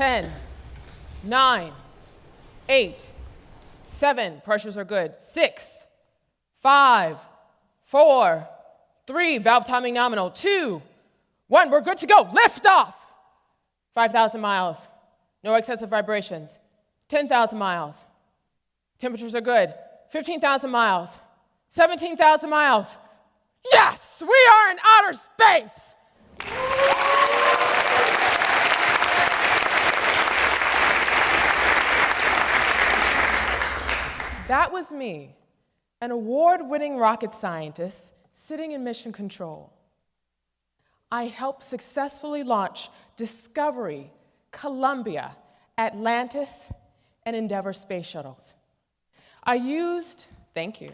10, 9, 8, 7, pressures are good, 6, 5, 4, 3, valve timing nominal, 2, 1, we're good to go, lift off. 5,000 miles, no excessive vibrations. 10,000 miles, temperatures are good. 15,000 miles, 17,000 miles. Yes, we are in outer space. That was me, an award-winning rocket scientist sitting in mission control. I helped successfully launch Discovery, Columbia, Atlantis, and Endeavour space shuttles. Thank you.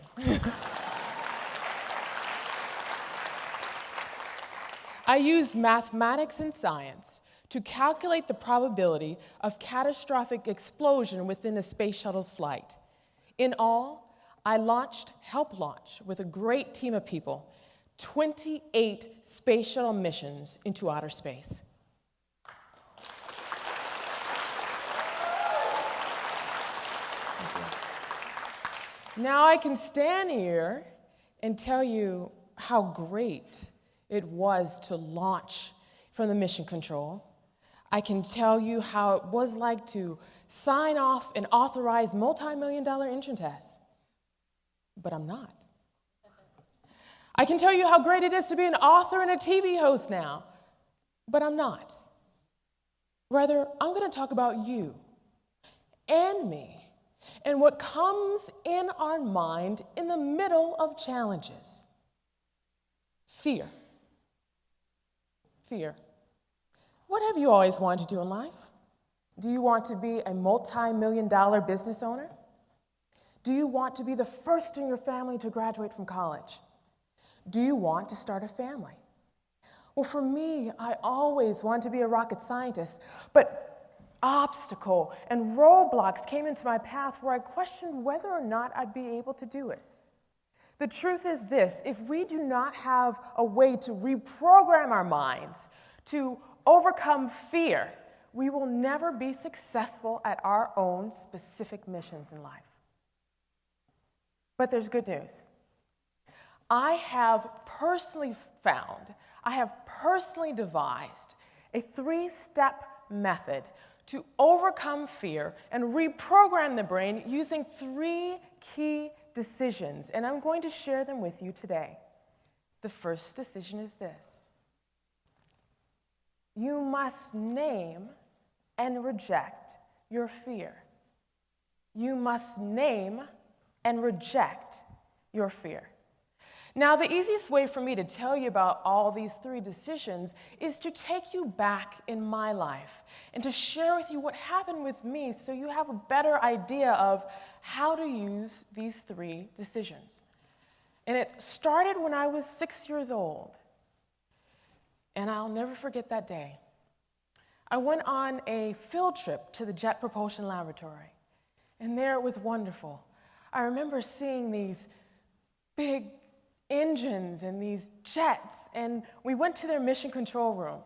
I used mathematics and science to calculate the probability of catastrophic explosion within the space shuttle's flight. In all, I helped launch with a great team of people, 28 space shuttle missions into outer space. Now I can stand here and tell you how great it was to launch from the mission control. I can tell you how it was like to sign off and authorize multi-million-dollar engine tests. But I'm not. I can tell you how great it is to be an author and a TV host now. But I'm not. Rather, I'm going to talk about you and me and what comes in our mind in the middle of challenges. Fear. Fear. What have you always wanted to do in life? Do you want to be a multi-million-dollar business owner? Do you want to be the first in your family to graduate from college? Do you want to start a family? Well, for me, I always wanted to be a rocket scientist, but obstacle and roadblocks came into my path where I questioned whether or not I'd be able to do it. The truth is this: if we do not have a way to reprogram our minds to overcome fear, we will never be successful at our own specific missions in life. But there's good news. I have personally devised a 3-step method to overcome fear and reprogram the brain using 3 key decisions, and I'm going to share them with you today. The first decision is this: you must name and reject your fear. You must name and reject your fear. Now, the easiest way for me to tell you about all these 3 decisions is to take you back in my life and to share with you what happened with me so you have a better idea of how to use these 3 decisions. And it started when I was 6 years old, and I'll never forget that day. I went on a field trip to the Jet Propulsion Laboratory, and there it was wonderful. I remember seeing these big engines and these jets, and we went to their mission control room,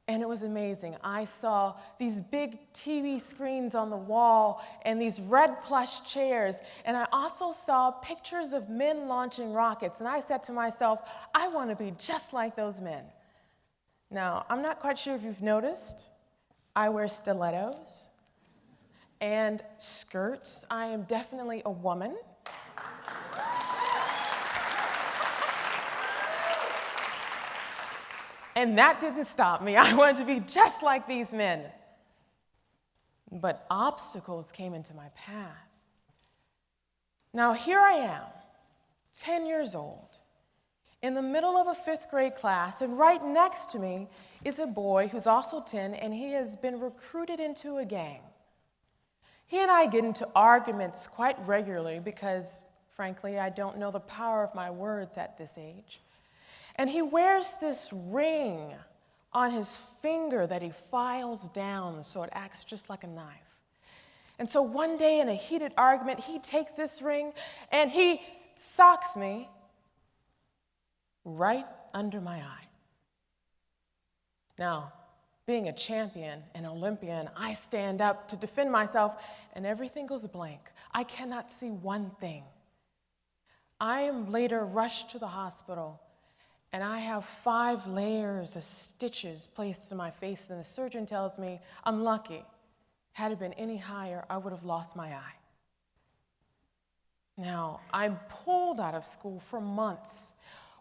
and it was amazing. I saw these big TV screens on the wall and these red plush chairs, and I also saw pictures of men launching rockets, and I said to myself, I want to be just like those men. Now, I'm not quite sure if you've noticed, I wear stilettos and skirts. I am definitely a woman. And that didn't stop me. I wanted to be just like these men. But obstacles came into my path. Now here I am, 10 years old, in the middle of a 5th grade class, and right next to me is a boy who's also 10, and he has been recruited into a gang. He and I get into arguments quite regularly because, frankly, I don't know the power of my words at this age. And he wears this ring on his finger that he files down so it acts just like a knife. And so one day in a heated argument, he takes this ring and he socks me right under my eye. Now, being a champion, an Olympian, I stand up to defend myself, and everything goes blank. I cannot see one thing. I am later rushed to the hospital, and I have 5 layers of stitches placed in my face, and the surgeon tells me I'm lucky. Had it been any higher, I would have lost my eye. Now, I'm pulled out of school for months,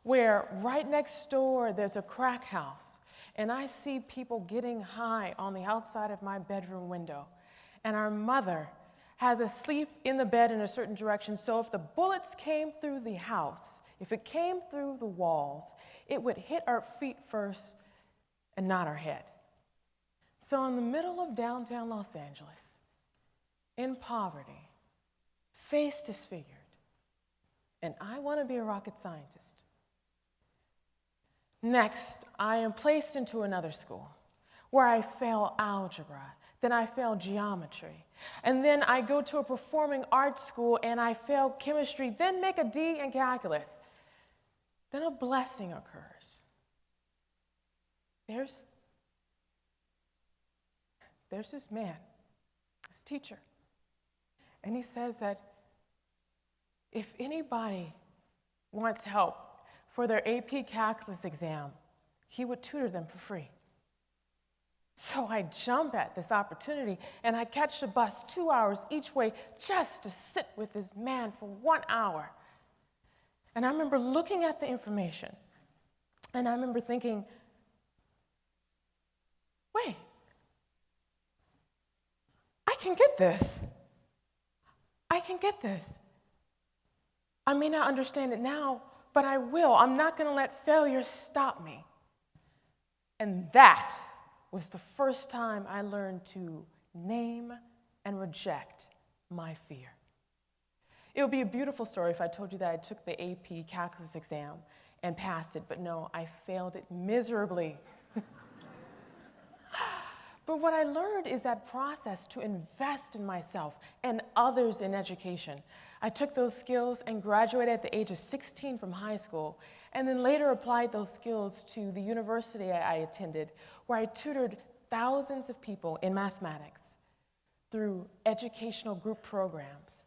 where right next door there's a crack house, and I see people getting high on the outside of my bedroom window, and our mother has us sleep in the bed in a certain direction, so if the bullets came through the house, if it came through the walls, it would hit our feet first and not our head. So in the middle of downtown Los Angeles, in poverty, face disfigured, and I want to be a rocket scientist. Next, I am placed into another school where I fail algebra, then I fail geometry, and then I go to a performing arts school and I fail chemistry, then make a D in calculus. Then a blessing occurs. There's this man, this teacher, and he says that if anybody wants help for their AP calculus exam, he would tutor them for free. So I jump at this opportunity, and I catch the bus 2 hours each way just to sit with this man for 1 hour. And I remember looking at the information, and I remember thinking, wait, I can get this. I can get this. I may not understand it now, but I will. I'm not going to let failure stop me. And that was the first time I learned to name and reject my fear. It would be a beautiful story if I told you that I took the AP calculus exam and passed it, but no, I failed it miserably. But what I learned is that process to invest in myself and others in education. I took those skills and graduated at the age of 16 from high school, and then later applied those skills to the university I attended, where I tutored thousands of people in mathematics through educational group programs.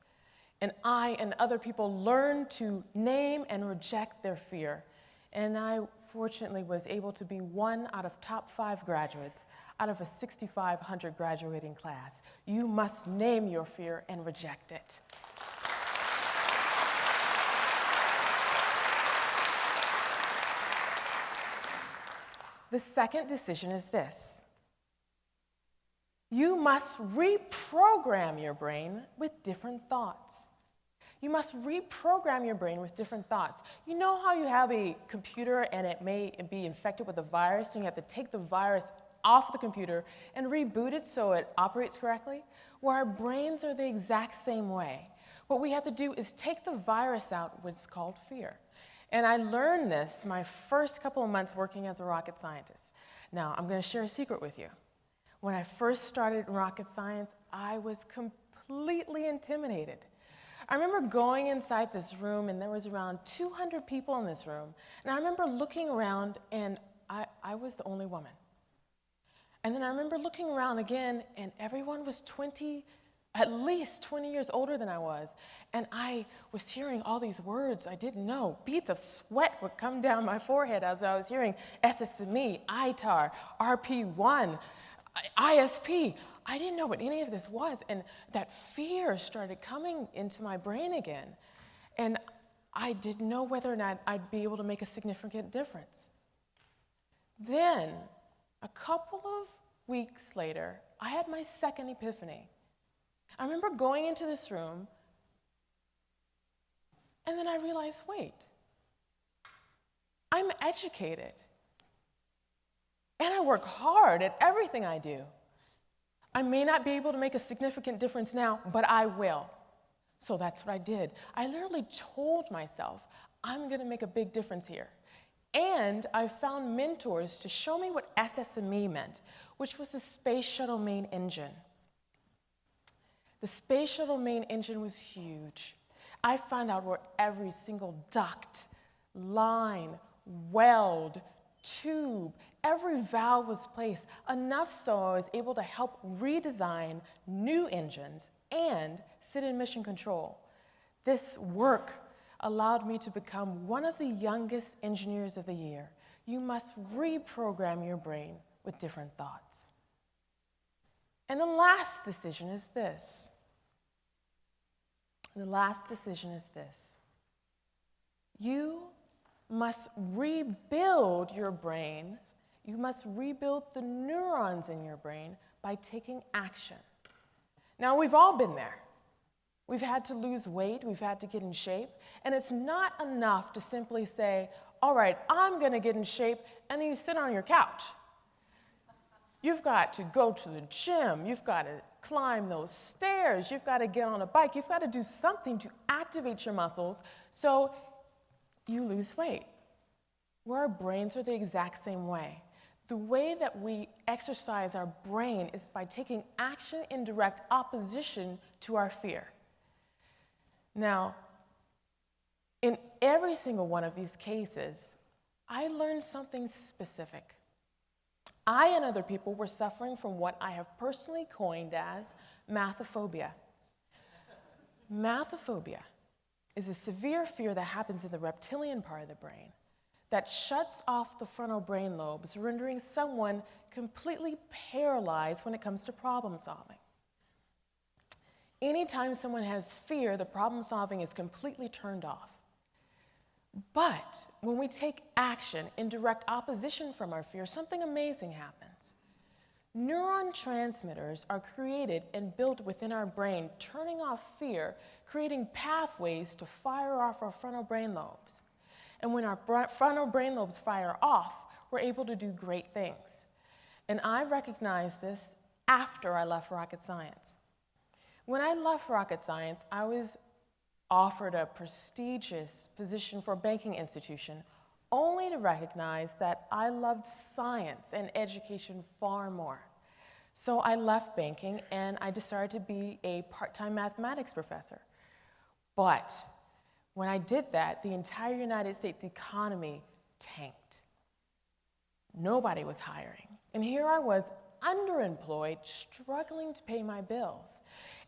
And I and other people learned to name and reject their fear. And I fortunately was able to be one out of top 5 graduates out of a 6,500 graduating class. You must name your fear and reject it. The second decision is this. You must reprogram your brain with different thoughts. You must reprogram your brain with different thoughts. You know how you have a computer and it may be infected with a virus, and you have to take the virus off the computer and reboot it so it operates correctly? Well, our brains are the exact same way. What we have to do is take the virus out, what's called fear. And I learned this my first couple of months working as a rocket scientist. Now, I'm going to share a secret with you. When I first started in rocket science, I was completely intimidated. I remember going inside this room, and there was around 200 people in this room. And I remember looking around, and I was the only woman. And then I remember looking around again, and everyone was at least 20 years older than I was. And I was hearing all these words I didn't know. Beads of sweat would come down my forehead as I was hearing SSME, ITAR, RP1, ISP. I didn't know what any of this was, and that fear started coming into my brain again. And I didn't know whether or not I'd be able to make a significant difference. Then, a couple of weeks later, I had my second epiphany. I remember going into this room, and then I realized, wait, I'm educated, and I work hard at everything I do. I may not be able to make a significant difference now, but I will. So that's what I did. I literally told myself, I'm going to make a big difference here. And I found mentors to show me what SSME meant, which was the Space Shuttle main engine. The Space Shuttle main engine was huge. I found out where every single duct, line, weld, tube, every valve was placed, enough so I was able to help redesign new engines and sit in mission control. This work allowed me to become one of the youngest engineers of the year. You must reprogram your brain with different thoughts. And the last decision is this. The last decision is this. You must rebuild your brain. You must rebuild the neurons in your brain by taking action. Now, we've all been there. We've had to lose weight, we've had to get in shape, and it's not enough to simply say, all right, I'm gonna get in shape, and then you sit on your couch. You've got to go to the gym, you've got to climb those stairs, you've got to get on a bike, you've got to do something to activate your muscles so you lose weight. Well, our brains are the exact same way. The way that we exercise our brain is by taking action in direct opposition to our fear. Now, in every single one of these cases, I learned something specific. I and other people were suffering from what I have personally coined as mathaphobia. Mathaphobia is a severe fear that happens in the reptilian part of the brain that shuts off the frontal brain lobes, rendering someone completely paralyzed when it comes to problem solving. Anytime someone has fear, the problem solving is completely turned off. But when we take action in direct opposition from our fear, something amazing happens. Neuron transmitters are created and built within our brain, turning off fear, creating pathways to fire off our frontal brain lobes. And when our frontal brain lobes fire off, we're able to do great things. And I recognized this after I left rocket science. When I left rocket science, I was offered a prestigious position for a banking institution, only to recognize that I loved science and education far more. So I left banking and I decided to be a part-time mathematics professor. But when I did that, the entire United States economy tanked. Nobody was hiring. And here I was, underemployed, struggling to pay my bills.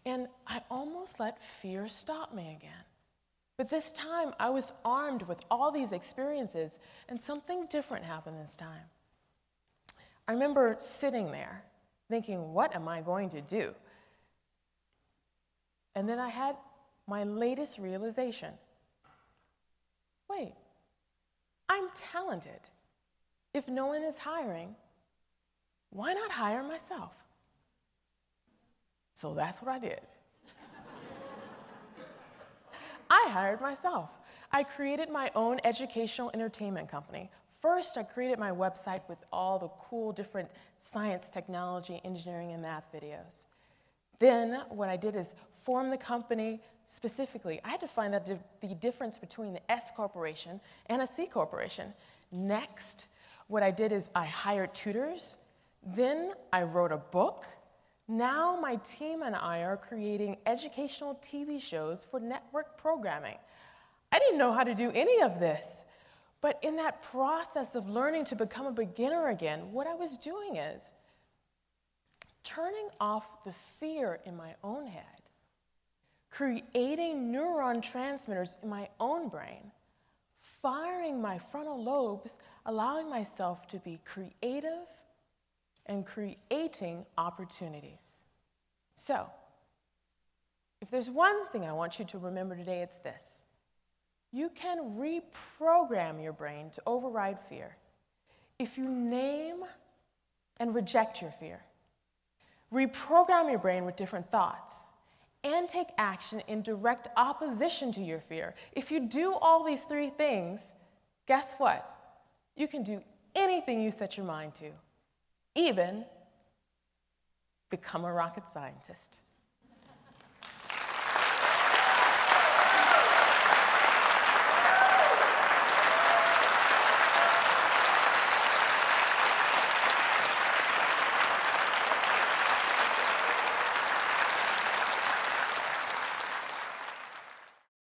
And I almost let fear stop me again. But this time, I was armed with all these experiences, and something different happened this time. I remember sitting there, thinking, what am I going to do? And then I had my latest realization. Wait, I'm talented. If no one is hiring, why not hire myself? So that's what I did. I hired myself. I created my own educational entertainment company. First, I created my website with all the cool different science, technology, engineering, and math videos. Then what I did is form the company specifically. I had to find out the difference between the S corporation and a C corporation. Next, what I did is I hired tutors. Then I wrote a book. Now my team and I are creating educational TV shows for network programming. I didn't know how to do any of this. But in that process of learning to become a beginner again, what I was doing is turning off the fear in my own head, creating neuron transmitters in my own brain, firing my frontal lobes, allowing myself to be creative and creating opportunities. So, if there's one thing I want you to remember today, it's this. You can reprogram your brain to override fear if you name and reject your fear. Reprogram your brain with different thoughts and take action in direct opposition to your fear. If you do all these three things, guess what? You can do anything you set your mind to, even become a rocket scientist.